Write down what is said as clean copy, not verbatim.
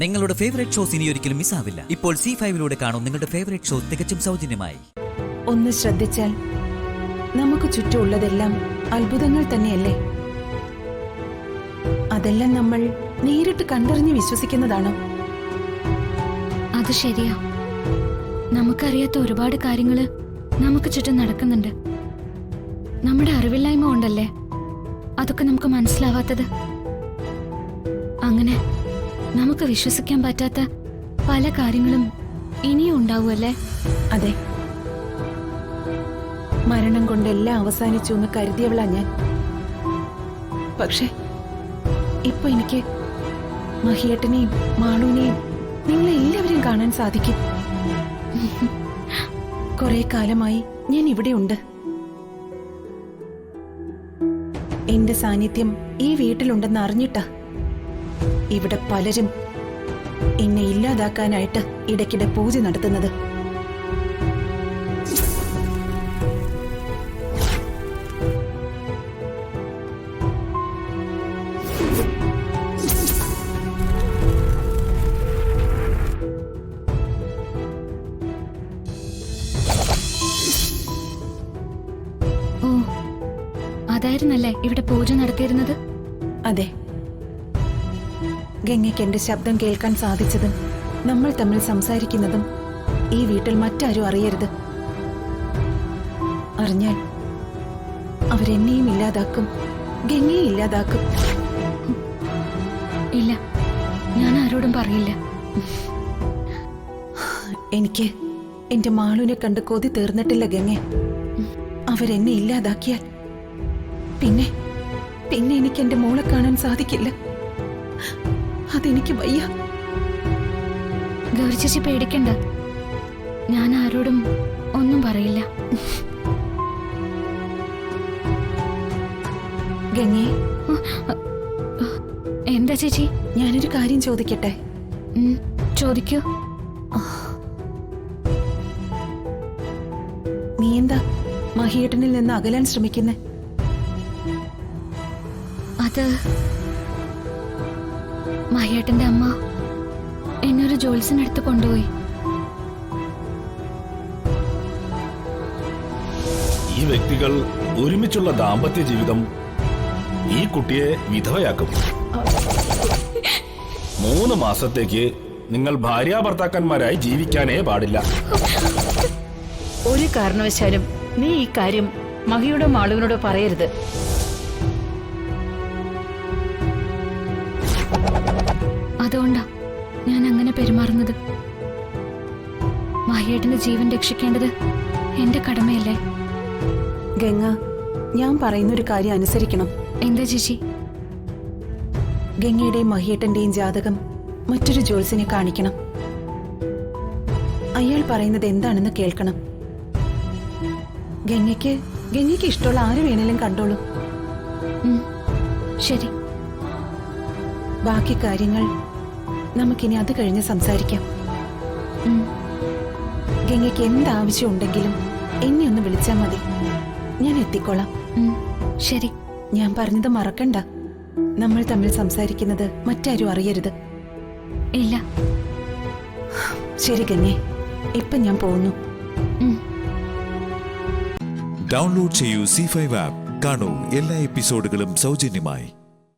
നിങ്ങളുടെ favourite shows ഇനി ഒരിക്കലും മിസ്സാവില്ല. ഇപ്പോൾ C5 കാണും നിങ്ങളുടെ ഫേവറേറ്റ് ഷോ തികച്ചും സൗജന്യമായി. ഒന്ന് ശ്രദ്ധിച്ചാൽ നമുക്ക് ചുറ്റുമുള്ളതെല്ലാം അത്ഭുതങ്ങൾ തന്നെയല്ലേ? അതെല്ലാം നമ്മൾ നേരിട്ട് കണ്ടറിഞ്ഞ് വിശ്വസിക്കുന്നതാണോ? അത് ശരിയാ. നമുക്കറിയാത്ത ഒരുപാട് കാര്യങ്ങള് നമുക്ക് ചുറ്റും നടക്കുന്നുണ്ട്. നമ്മുടെ അറിവില്ലായ്മ കൊണ്ടല്ലേ അതൊക്കെ നമുക്ക് മനസ്സിലാവാത്തത്. അങ്ങനെ നമുക്ക് വിശ്വസിക്കാൻ പറ്റാത്ത പല കാര്യങ്ങളും ഇനിയും ഉണ്ടാവുമല്ലേ? അതെ, മരണം കൊണ്ട് എല്ലാം അവസാനിച്ചു എന്ന് കരുതിയവളാ ഞാൻ. പക്ഷെ ഇപ്പൊ എനിക്ക് മഹിയേട്ടനെയും മാളൂനെയും നിങ്ങളെല്ലാവരെയും കാണാൻ സാധിക്കും. കുറെ കാലമായി ഞാൻ ഇവിടെ ഉണ്ട്. എന്റെ സാന്നിധ്യം ഈ വീട്ടിലുണ്ടെന്ന് അറിഞ്ഞിട്ടാ ഇവിടെ പലരും എന്നെ ഇല്ലാതാക്കാനായിട്ട് ഇടയ്ക്കിടെ പൂജ നടത്തുന്നത്. ഓ, അതായിരുന്നല്ലേ ഇവിടെ പൂജ നടത്തിയിരുന്നത്? അതെ, ഗംഗയ്ക്ക് എന്റെ ശബ്ദം കേൾക്കാൻ സാധിച്ചതും നമ്മൾ തമ്മിൽ സംസാരിക്കുന്നതും ഈ വീട്ടിൽ മറ്റാരും അറിയരുത്. അറിഞ്ഞാൽ അവരെന്നെയും ഇല്ലാതാക്കും, ഗംഗയെ ഇല്ലാതാക്കും. ഇല്ല, ഞാൻ ആരോടും പറയില്ല. എനിക്ക് എന്റെ മാളുവിനെ കണ്ട് കൊതി തീർന്നിട്ടില്ല ഗംഗെ. അവരെന്നെ ഇല്ലാതാക്കിയാൽ പിന്നെ പിന്നെ എനിക്ക് എന്റെ മോളെ കാണാൻ സാധിക്കില്ല. അതെനിക്ക് വയ്യ. ഗൗരി ചേച്ചി പേടിക്കണ്ട, ഞാൻ ആരോടും ഒന്നും പറയില്ല. ഗംഗേ, എന്താ ചേച്ചി? ഞാനൊരു കാര്യം ചോദിക്കട്ടെ? ചോദിക്കൂ. നീ എന്താ മഹിയേട്ടനിൽ നിന്ന് അകലാൻ ശ്രമിക്കുന്നേ? അത് മഹിയേട്ടന്റെ അമ്മ എന്നൊരു ജോത്സ്യനടുത്ത് കൊണ്ടുപോയി. ഈ വ്യക്തികൾ ഒരുമിച്ചുള്ള ദാമ്പത്യ ജീവിതം ഈ കുട്ടിയെ വിധവയാക്കും. 3 മാസത്തേക്ക് നിങ്ങൾ ഭാര്യാഭർത്താക്കന്മാരായി ജീവിക്കാനേ പാടില്ല. ഒരു കാരണവശാലും നീ ഈ കാര്യം മഹിയോടോ മാളുവിനോടോ പറയരുത്. അതുകൊണ്ടാ ഞാൻ അങ്ങനെ പെരുമാറുന്നത്. മഹിയേട്ടന്റെ ജീവൻ രക്ഷിക്കേണ്ടത് എന്റെ കടമയല്ലേ? ഗംഗ, ഞാൻ പറയുന്നൊരു കാര്യം അനുസരിക്കണം. എന്താ ചേച്ചി? ഗംഗയുടെയും മഹിയേട്ടന്റെയും ജാതകം മറ്റൊരു ജോത്സ്യനെ കാണിക്കണം. അയാൾ പറയുന്നത് എന്താണെന്ന് കേൾക്കണം. ഗംഗയ്ക്ക് ഇഷ്ടമുള്ള ആര് വേണേലും കണ്ടോളൂ. ശരി. ബാക്കി കാര്യങ്ങൾ നമുക്കിനി അത് കഴിഞ്ഞ് സംസാരിക്കാം. ഗംഗയ്ക്ക് എന്താവശ്യം ഉണ്ടെങ്കിലും എന്നെ ഒന്ന് വിളിച്ചാൽ മതി, ഞാൻ എത്തിക്കോളാം. ശരി. ഞാൻ പറഞ്ഞത് മറക്കണ്ട. നമ്മൾ തമ്മിൽ സംസാരിക്കുന്നത് മറ്റാരും അറിയരുത്. ഇല്ല. ശരി ഗംഗേ, ഇപ്പൊ ഞാൻ പോകുന്നു. ഡൗൺലോഡ് ചെയ്യൂ C5 ആപ്പ്. കാണൂ എല്ലാ എപ്പിസോഡുകളും സൗജന്യമായി.